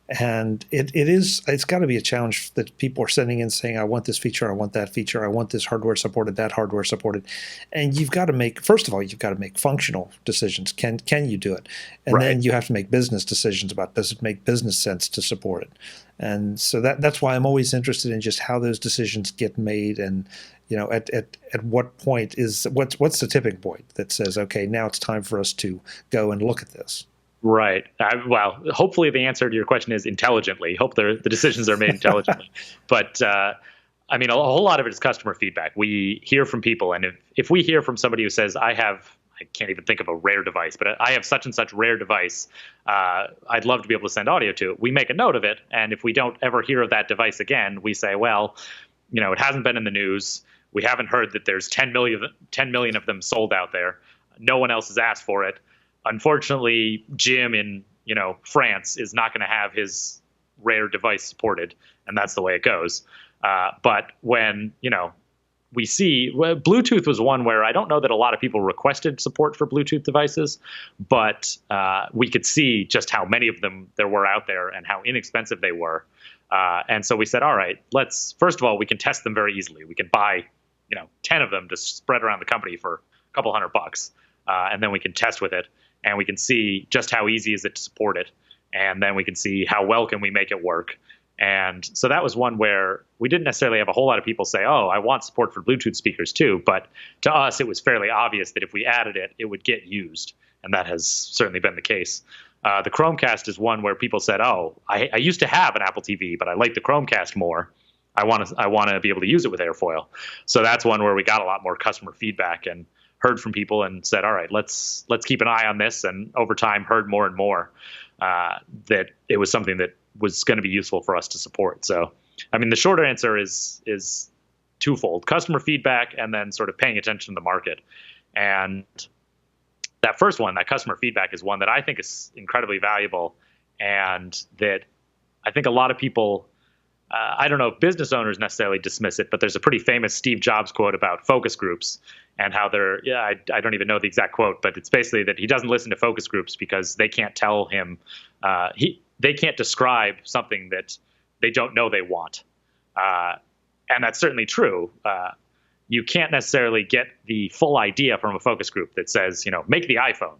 And it's got to be a challenge that people are sending in saying, I want this feature, I want that feature, I want this hardware supported, that hardware supported. And you've got to make, first of all, you've got to make functional decisions. Can you do it? And then you have to make business decisions about, does it make business sense to support it? And so that's why I'm always interested in just how those decisions get made, and at what point what's the tipping point that says, okay, now it's time for us to go and look at this. Right. Well, hopefully the answer to your question is intelligently. Hope the decisions are made intelligently. But I mean, a whole lot of it is customer feedback. We hear from people, and if we hear from somebody who says, I can't even think of a rare device, but I have such and such rare device, I'd love to be able to send audio to it. We make a note of it, and if we don't ever hear of that device again, we say, well, it hasn't been in the news. We haven't heard that there's 10 million of them sold out there. No one else has asked for it. Unfortunately, Jim in France is not going to have his rare device supported, and that's the way it goes. But when we see Bluetooth was one where I don't know that a lot of people requested support for Bluetooth devices, but we could see just how many of them there were out there and how inexpensive they were. And so we said, all right, first of all, we can test them very easily. We can buy 10 of them to spread around the company for a couple $100, and then we can test with it. And we can see just how easy is it to support it. And then we can see how well can we make it work. And so that was one where we didn't necessarily have a whole lot of people say, oh, I want support for Bluetooth speakers too. But to us, it was fairly obvious that if we added it, it would get used. And that has certainly been the case. The Chromecast is one where people said, oh, I used to have an Apple TV, but I like the Chromecast more. I want to be able to use it with AirFoil. So that's one where we got a lot more customer feedback and heard from people and said, all right, let's keep an eye on this. And over time heard more and more that it was something that was going to be useful for us to support. So, I mean, the shorter answer is twofold: customer feedback and then sort of paying attention to the market. And that first one, that customer feedback, is one that I think is incredibly valuable, and that I think a lot of people, I don't know if business owners necessarily dismiss it, but there's a pretty famous Steve Jobs quote about focus groups and how I don't even know the exact quote, but it's basically that he doesn't listen to focus groups because they can't tell him, they can't describe something that they don't know they want. And that's certainly true. You can't necessarily get the full idea from a focus group that says, make the iPhone.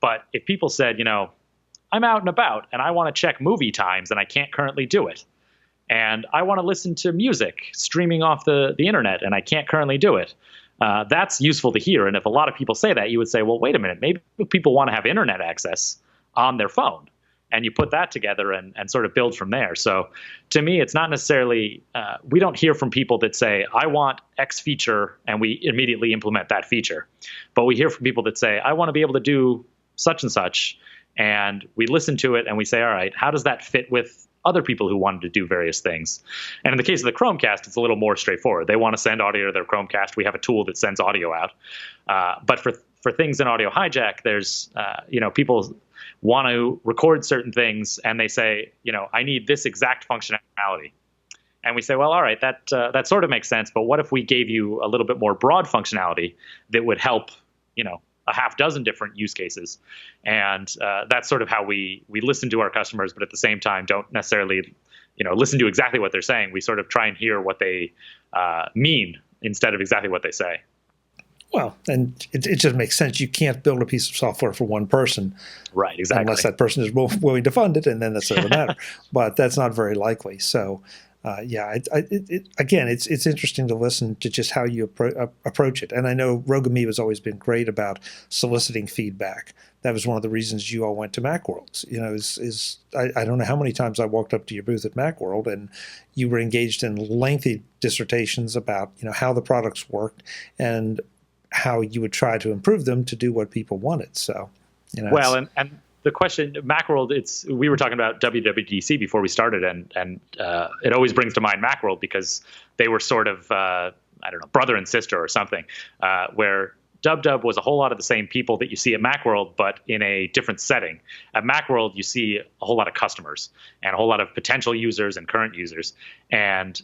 But if people said, I'm out and about and I want to check movie times and I can't currently do it, and I want to listen to music streaming off the internet, and I can't currently do it. That's useful to hear. And if a lot of people say that, you would say, well, wait a minute, maybe people want to have internet access on their phone. And you put that together and sort of build from there. So to me, it's not necessarily, we don't hear from people that say, I want X feature, and we immediately implement that feature. But we hear from people that say, I want to be able to do such and such. And we listen to it and we say, all right, how does that fit with other people who wanted to do various things? And in the case of the Chromecast, it's a little more straightforward. They want to send audio to their Chromecast. We have a tool that sends audio out. But for things in Audio Hijack, there's, people want to record certain things and they say, I need this exact functionality. And we say, well, all right, that sort of makes sense. But what if we gave you a little bit more broad functionality that would help, a half dozen different use cases? And that's sort of how we listen to our customers, but at the same time, don't necessarily, listen to exactly what they're saying. We sort of try and hear what they mean instead of exactly what they say. Well, and it just makes sense. You can't build a piece of software for one person. Right, exactly. Unless that person is willing to fund it, and then that's another matter. But that's not very likely. So, it's interesting to listen to just how you approach it. And I know Rogue Amoeba has always been great about soliciting feedback. That was one of the reasons you all went to Macworld. I don't know how many times I walked up to your booth at Macworld and you were engaged in lengthy dissertations about, how the products worked and how you would try to improve them to do what people wanted. So, well, and the question, Macworld, we were talking about WWDC before we started, and it always brings to mind Macworld because they were sort of, brother and sister or something, where DubDub was a whole lot of the same people that you see at Macworld, but in a different setting. At Macworld, you see a whole lot of customers and a whole lot of potential users and current users. And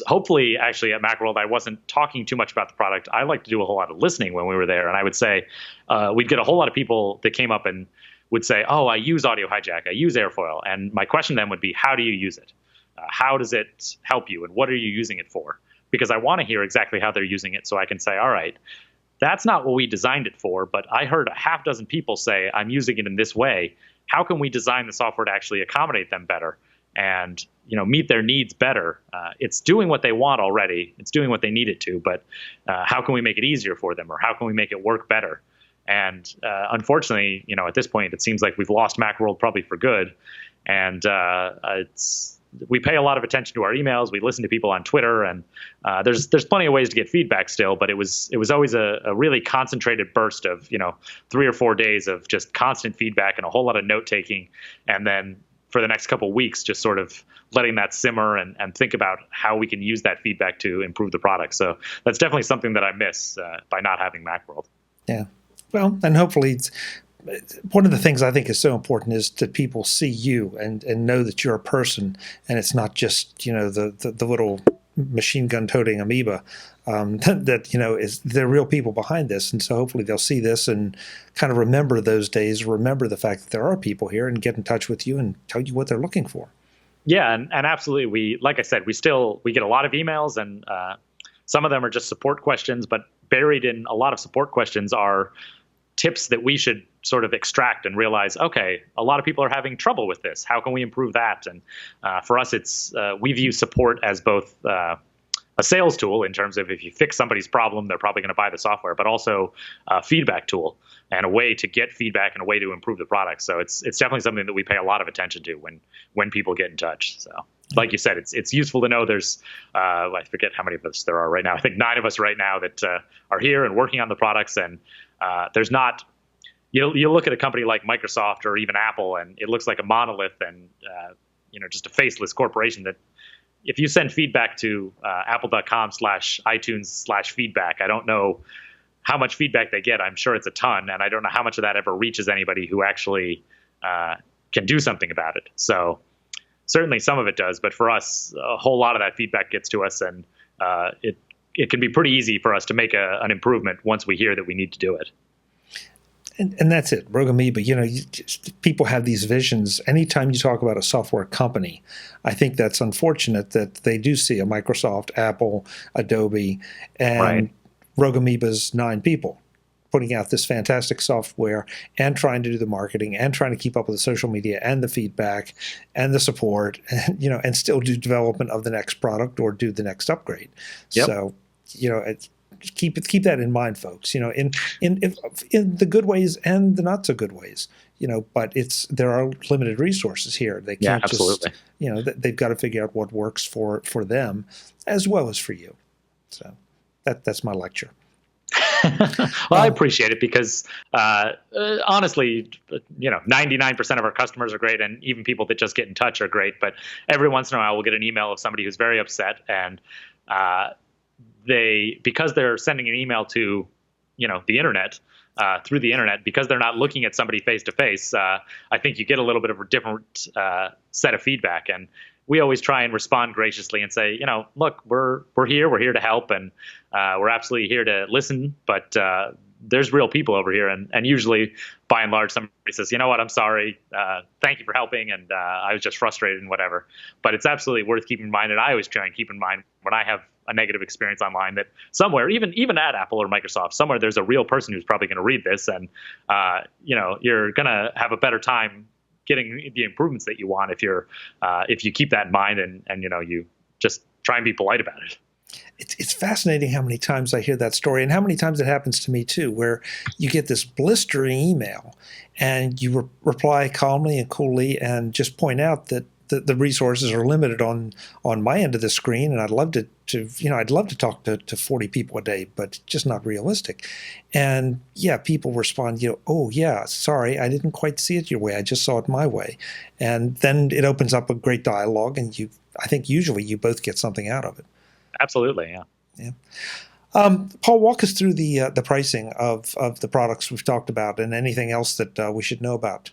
hopefully, actually, at Macworld, I wasn't talking too much about the product. I like to do a whole lot of listening when we were there. And I would say we'd get a whole lot of people that came up and would say, oh, I use Audio Hijack, I use AirFoil. And my question then would be, how do you use it? How does it help you? And what are you using it for? Because I want to hear exactly how they're using it so I can say, all right, that's not what we designed it for, but I heard a half dozen people say, I'm using it in this way. How can we design the software to actually accommodate them better and meet their needs better? It's doing what they want already. It's doing what they need it to, but how can we make it easier for them, or how can we make it work better? And unfortunately, at this point, it seems like we've lost Macworld probably for good. And we pay a lot of attention to our emails. We listen to people on Twitter, and there's plenty of ways to get feedback still. But it was always a really concentrated burst of 3 or 4 days of just constant feedback and a whole lot of note taking, and then for the next couple of weeks, just sort of letting that simmer and think about how we can use that feedback to improve the product. So that's definitely something that I miss by not having Macworld. Yeah. Well, and hopefully one of the things I think is so important is that people see you and know that you're a person, and it's not just, the little machine gun toting amoeba, that is, there are real people behind this. And so hopefully they'll see this and kind of remember those days, remember the fact that there are people here, and get in touch with you and tell you what they're looking for. Yeah. And absolutely. Like I said, we get a lot of emails, and some of them are just support questions, but buried in a lot of support questions are tips that we should sort of extract and realize, okay, a lot of people are having trouble with this. How can we improve that? And for us, we view support as both a sales tool in terms of if you fix somebody's problem, they're probably going to buy the software, but also a feedback tool and a way to get feedback and a way to improve the product. So it's definitely something that we pay a lot of attention to when people get in touch. So like you said, it's useful to know there's, I forget how many of us there are right now. I think 9 of us right now that are here and working on the products. And there's not, you look at a company like Microsoft or even Apple, and it looks like a monolith and, just a faceless corporation that if you send feedback to apple.com/iTunes/feedback, I don't know how much feedback they get. I'm sure it's a ton, and I don't know how much of that ever reaches anybody who actually can do something about it. So certainly some of it does, but for us, a whole lot of that feedback gets to us, and it can be pretty easy for us to make an improvement once we hear that we need to do it. And that's it. Rogue Amoeba, people have these visions. Anytime you talk about a software company, I think that's unfortunate that they do see a Microsoft, Apple, Adobe, and right. Rogue Amoeba's 9 people. putting out this fantastic software and trying to do the marketing and trying to keep up with the social media and the feedback and the support, and and still do development of the next product or do the next upgrade. Yep. So keep that in mind, folks. In the good ways and the not so good ways. But there are limited resources here. They can't absolutely. just they've got to figure out what works for them as well as for you. So that's my lecture. Well, I appreciate it because honestly, 99% of our customers are great, and even people that just get in touch are great. But every once in a while, we'll get an email of somebody who's very upset, and because they're sending an email to the internet. Through the internet, because they're not looking at somebody face to face, I think you get a little bit of a different set of feedback. And we always try and respond graciously and say, look, we're here to help, and we're absolutely here to listen. But there's real people over here, and usually, by and large, somebody says, you know what, I'm sorry, thank you for helping, and I was just frustrated and whatever. But it's absolutely worth keeping in mind, and I always try and keep in mind when I have a negative experience online, that somewhere, even at Apple or Microsoft, somewhere there's a real person who's probably going to read this, and you're going to have a better time getting the improvements that you want if you keep that in mind, and you just try and be polite about it. It's fascinating how many times I hear that story, and how many times it happens to me too, where you get this blistering email and you reply calmly and coolly and just point out that the resources are limited on my end of the screen, and I'd love to talk to 40 people a day, but just not realistic. And people respond, oh yeah, sorry, I didn't quite see it your way, I just saw it my way. And then it opens up a great dialogue, and I think usually you both get something out of it. Absolutely, yeah. Paul, walk us through the pricing of the products we've talked about, and anything else that we should know about.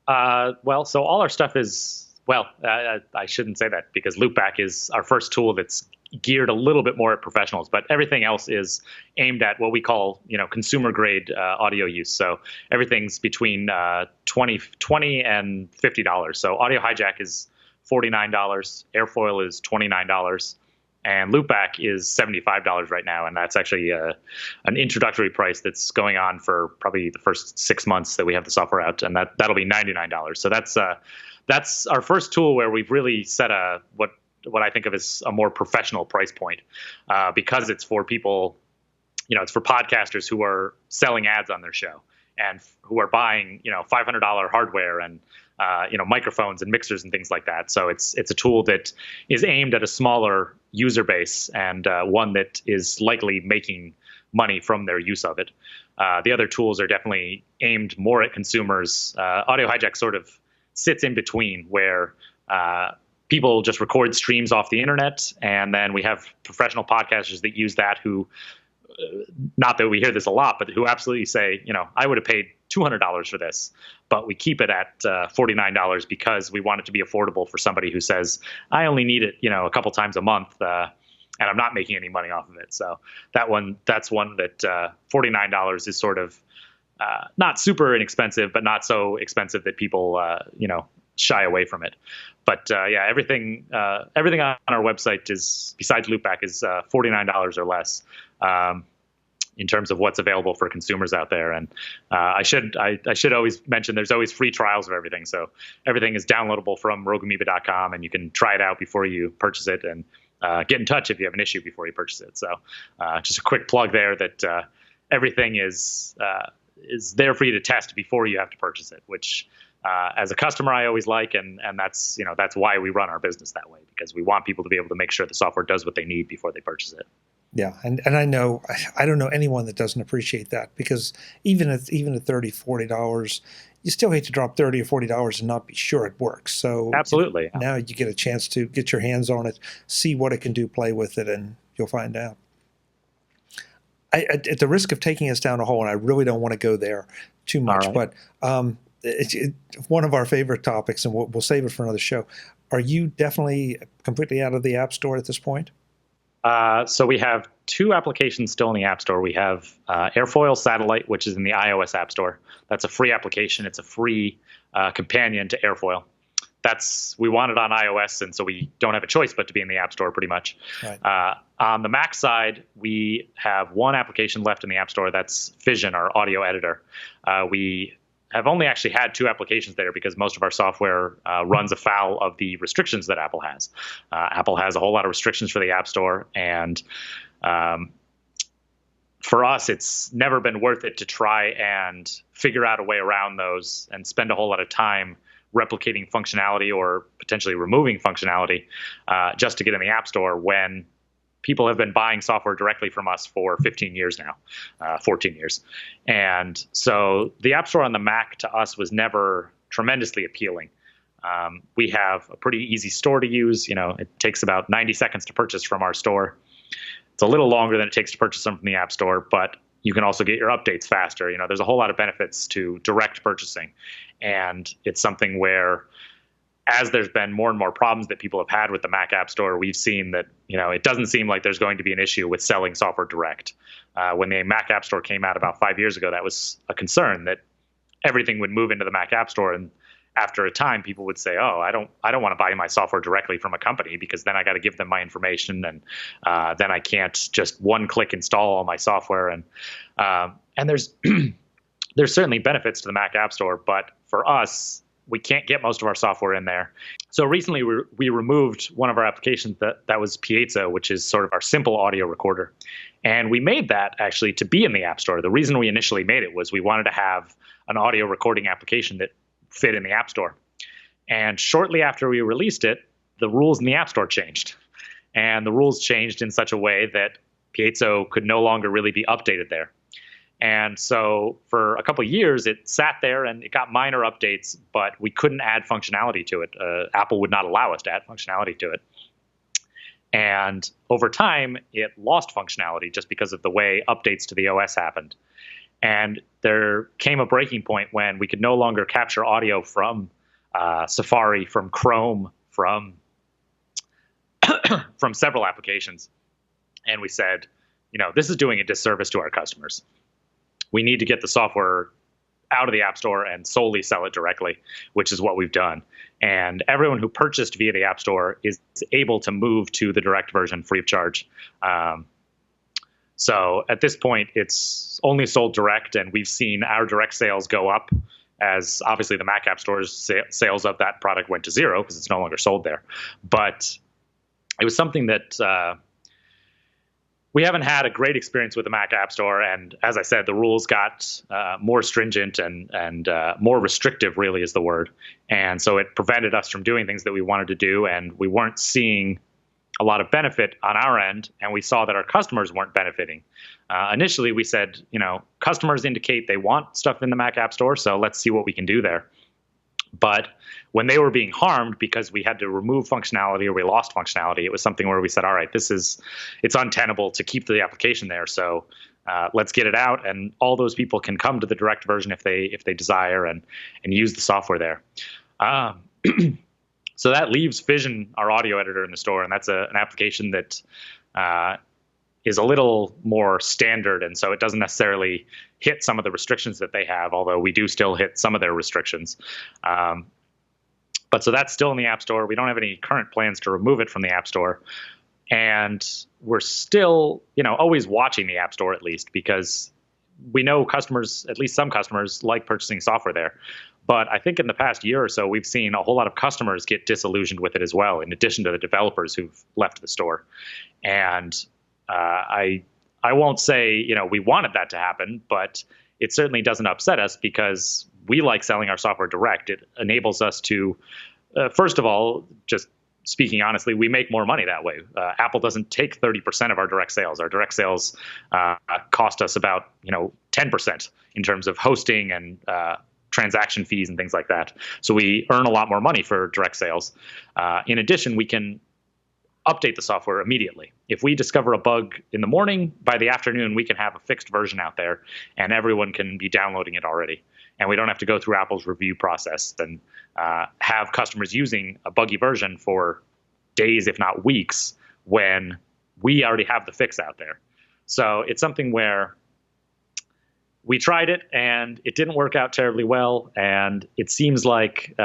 So all our stuff is, I shouldn't say that, because Loopback is our first tool that's geared a little bit more at professionals, but everything else is aimed at what we call, consumer grade audio use. So everything's between $20 and $50. So Audio Hijack is $49, AirFoil is $29, and Loopback is $75 right now, and that's actually an introductory price that's going on for probably the first 6 months that we have the software out, and that'll be $99. So that's our first tool where we've really set what I think of as a more professional price point, because it's for people, it's for podcasters who are selling ads on their show and who are buying, $500 hardware and microphones and mixers and things like that. So it's a tool that is aimed at a smaller user base, and one that is likely making money from their use of it. The other tools are definitely aimed more at consumers. Audio Hijack sort of sits in between, where people just record streams off the internet, and then we have professional podcasters that use that, who, not that we hear this a lot, but who absolutely say, I would have paid $200 for this, but we keep it at $49 because we want it to be affordable for somebody who says, I only need it, a couple times a month, and I'm not making any money off of it. So that's one that $49 is sort of not super inexpensive, but not so expensive that people, shy away from it. But everything on our website is, besides Loopback, is $49 or less in terms of what's available for consumers out there. And I should always mention there's always free trials of everything. So everything is downloadable from rogueamoeba.com, and you can try it out before you purchase it, and get in touch if you have an issue before you purchase it. So just a quick plug there that everything is there for you to test before you have to purchase it, which as a customer, I always like, and that's why we run our business that way, because we want people to be able to make sure the software does what they need before they purchase it. Yeah, and I don't know anyone that doesn't appreciate that, because even at $30, $40, you still hate to drop $30 or $40 and not be sure it works. So absolutely, now you get a chance to get your hands on it, see what it can do, play with it, and you'll find out. At the risk of taking us down a hole, and I really don't want to go there too much, but it's one of our favorite topics, and we'll save it for another show. Are you definitely completely out of the App Store at this point? So we have two applications still in the App Store. We have AirFoil Satellite, which is in the iOS App Store. That's a free application. It's a free companion to AirFoil. we want it on iOS, and so we don't have a choice but to be in the App Store pretty much. Right. On the Mac side, we have one application left in the App Store. That's Fission, our audio editor. We have only actually had two applications there because most of our software runs afoul of the restrictions that Apple has. Apple has a whole lot of restrictions for the App Store, and for us, it's never been worth it to try and figure out a way around those and spend a whole lot of time replicating functionality or potentially removing functionality just to get in the App Store when people have been buying software directly from us for 15 years now, 14 years. And so the App Store on the Mac to us was never tremendously appealing. We have a pretty easy store to use. It takes about 90 seconds to purchase from our store. It's a little longer than it takes to purchase them from the App Store, but you can also get your updates faster. There's a whole lot of benefits to direct purchasing. And it's something where, as there's been more and more problems that people have had with the Mac App Store, we've seen that, it doesn't seem like there's going to be an issue with selling software direct. When the Mac App Store came out about 5 years ago, that was a concern that everything would move into the Mac App Store. And after a time, people would say, oh, I don't want to buy my software directly from a company because then I got to give them my information. And then I can't just one click install all my software. And there's, there's certainly benefits to the Mac App Store, but for us, we can't get most of our software in there. So recently we removed one of our applications that was Piezo, which is sort of our simple audio recorder. And we made that actually to be in the App Store. The reason we initially made it was we wanted to have an audio recording application that fit in the App Store. And shortly after we released it, the rules in the App Store changed. And the rules changed in such a way that Piezo could no longer really be updated there. And so for a couple of years, it sat there and it got minor updates, but we couldn't add functionality to it. Apple would not allow us to add functionality to it. And over time, it lost functionality just because of the way updates to the OS happened. And there came a breaking point when we could no longer capture audio from Safari, from Chrome, from several applications. And we said, this is doing a disservice to our customers. We need to get the software out of the App Store and solely sell it directly, which is what we've done. And everyone who purchased via the App Store is able to move to the direct version free of charge. So at this point, it's only sold direct, and we've seen our direct sales go up as obviously the Mac App Store's sales of that product went to zero because it's no longer sold there. But it was something that we haven't had a great experience with the Mac App Store. And as I said, the rules got more stringent and more restrictive, really is the word. And so it prevented us from doing things that we wanted to do, and we weren't seeing a lot of benefit on our end, and we saw that our customers weren't benefiting. Initially, we said, customers indicate they want stuff in the Mac App Store, so let's see what we can do there. But when they were being harmed because we had to remove functionality or we lost functionality, it was something where we said, all right, it's untenable to keep the application there. So let's get it out, and all those people can come to the direct version if they desire and use the software there. So that leaves Fission, our audio editor, in the store, and that's an application that is a little more standard, and so it doesn't necessarily hit some of the restrictions that they have, although we do still hit some of their restrictions. But so that's still in the App Store. We don't have any current plans to remove it from the App Store, and we're still, always watching the App Store at least, because we know customers, at least some customers, like purchasing software there. But I think in the past year or so, we've seen a whole lot of customers get disillusioned with it as well, in addition to the developers who've left the store. And I won't say, we wanted that to happen, but it certainly doesn't upset us because we like selling our software direct. It enables us to, first of all, just speaking honestly, we make more money that way. Apple doesn't take 30% of our direct sales. Our direct sales cost us about 10% in terms of hosting and transaction fees and things like that. So we earn a lot more money for direct sales. In addition, we can update the software immediately. If we discover a bug in the morning, by the afternoon, we can have a fixed version out there and everyone can be downloading it already. And we don't have to go through Apple's review process and have customers using a buggy version for days, if not weeks, when we already have the fix out there. So it's something where we tried it and it didn't work out terribly well. And it seems like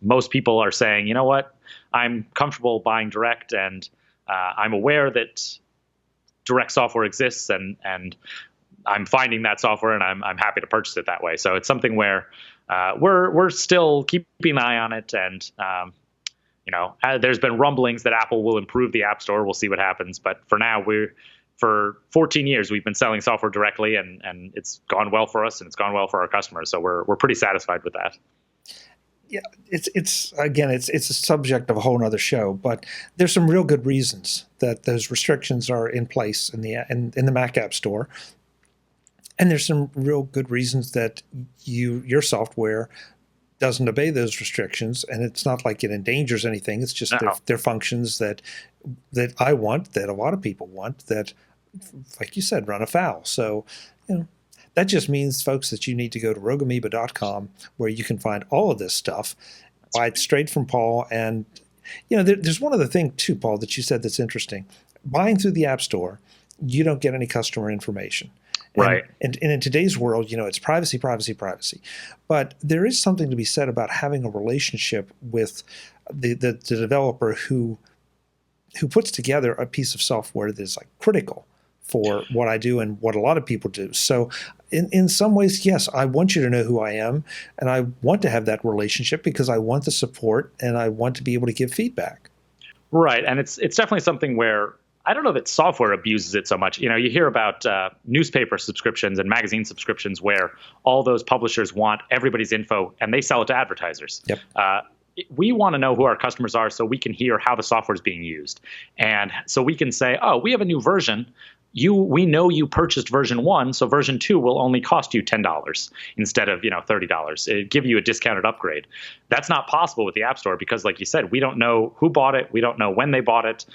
most people are saying, you know what, I'm comfortable buying direct, and I'm aware that direct software exists, and I'm finding that software, and I'm happy to purchase it that way. So it's something where we're still keeping an eye on it, and there's been rumblings that Apple will improve the App Store. We'll see what happens, but for now, for 14 years we've been selling software directly, and it's gone well for us, and it's gone well for our customers. So we're pretty satisfied with that. Yeah, it's a subject of a whole other show, but there's some real good reasons that those restrictions are in place in the Mac App Store. And there's some real good reasons that your software doesn't obey those restrictions, and it's not like it endangers anything. It's just they're functions that I want, that a lot of people want, that, like you said, run afoul. So, that just means, folks, that you need to go to rogueamoeba.com, where you can find all of this stuff, buy it straight from Paul. And there's one other thing too, Paul, that you said that's interesting. Buying through the App Store, you don't get any customer information. Right. And in today's world, it's privacy, privacy, privacy. But there is something to be said about having a relationship with the developer who puts together a piece of software that is like critical for what I do and what a lot of people do. So in some ways, yes, I want you to know who I am, and I want to have that relationship because I want the support and I want to be able to give feedback. Right. And it's definitely something where I don't know that software abuses it so much. You hear about newspaper subscriptions and magazine subscriptions where all those publishers want everybody's info and they sell it to advertisers. Yep. We want to know who our customers are so we can hear how the software is being used. And so we can say, oh, we have a new version. We know you purchased version 1, so version 2 will only cost you $10 instead of $30. It give you a discounted upgrade. That's not possible with the App Store because, like you said, we don't know who bought it. We don't know when they bought it.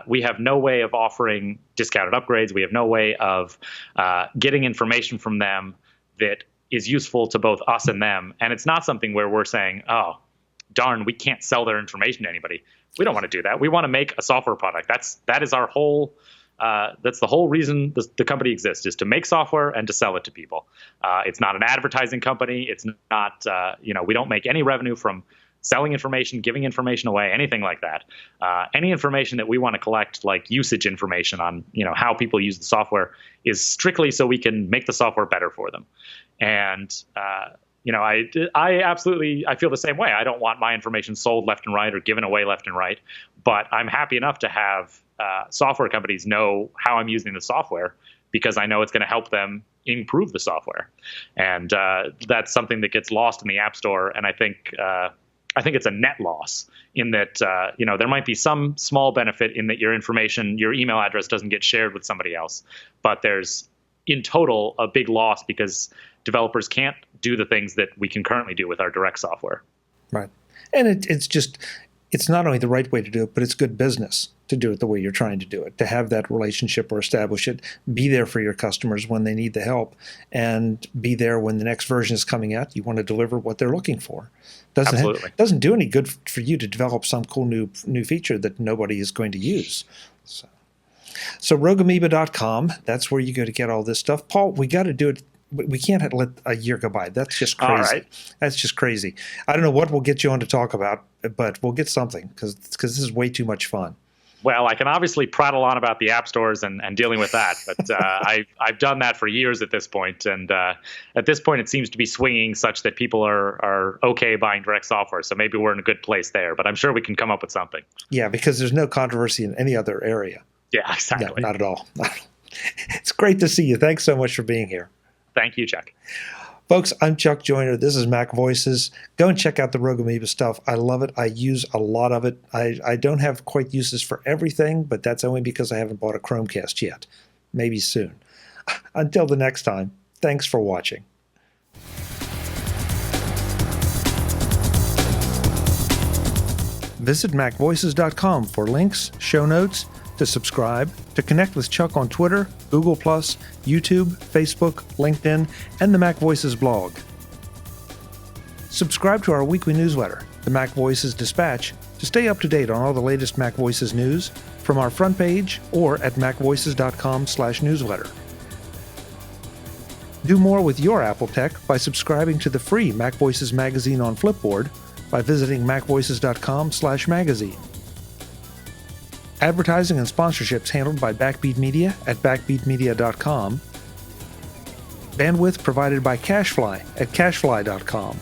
We have no way of offering discounted upgrades. We have no way of getting information from them that is useful to both us and them. And it's not something where we're saying, oh, darn, we can't sell their information to anybody. We don't want to do that. We want to make a software product. That is our whole. That's the whole reason the company exists, is to make software and to sell it to people. It's not an advertising company. It's not, we don't make any revenue from selling information, giving information away, anything like that. Any information that we want to collect, like usage information on, how people use the software, is strictly so we can make the software better for them. And, I absolutely feel the same way. I don't want my information sold left and right or given away left and right, but I'm happy enough to have software companies know how I'm using the software because I know it's going to help them improve the software. And that's something that gets lost in the App Store. And I think it's a net loss in that, there might be some small benefit in that your information, your email address doesn't get shared with somebody else, but there's in total a big loss because developers can't do the things that we can currently do with our direct software. Right. And it's not only the right way to do it, but it's good business to do it the way you're trying to do it, to have that relationship or establish it, be there for your customers when they need the help, and be there when the next version is coming out. You want to deliver what they're looking for. Absolutely. It doesn't do any good for you to develop some cool new feature that nobody is going to use. So rogueamoeba.com, that's where you go to get all this stuff. Paul, we got to do it. We can't let a year go by. That's just crazy. All right. That's just crazy. I don't know what we'll get you on to talk about, but we'll get something because this is way too much fun. Well, I can obviously prattle on about the app stores and dealing with that, but I've done that for years at this point, and at this point it seems to be swinging such that people are okay buying direct software, so maybe we're in a good place there, but I'm sure we can come up with something. Yeah, because there's no controversy in any other area. Yeah, exactly. No, not at all. It's great to see you. Thanks so much for being here. Thank you, Chuck. Folks, I'm Chuck Joyner. This is Mac Voices. Go and check out the Rogue Amoeba stuff. I love it. I use a lot of it. I don't have quite uses for everything, but that's only because I haven't bought a Chromecast yet. Maybe soon. Until the next time, thanks for watching. Visit MacVoices.com for links, show notes, to subscribe, to connect with Chuck on Twitter, Google+, YouTube, Facebook, LinkedIn, and the MacVoices blog. Subscribe to our weekly newsletter, the MacVoices Dispatch, to stay up to date on all the latest MacVoices news from our front page or at macvoices.com/newsletter. Do more with your Apple tech by subscribing to the free MacVoices magazine on Flipboard by visiting macvoices.com/magazine. Advertising and sponsorships handled by Backbeat Media at backbeatmedia.com. Bandwidth provided by CacheFly at cachefly.com.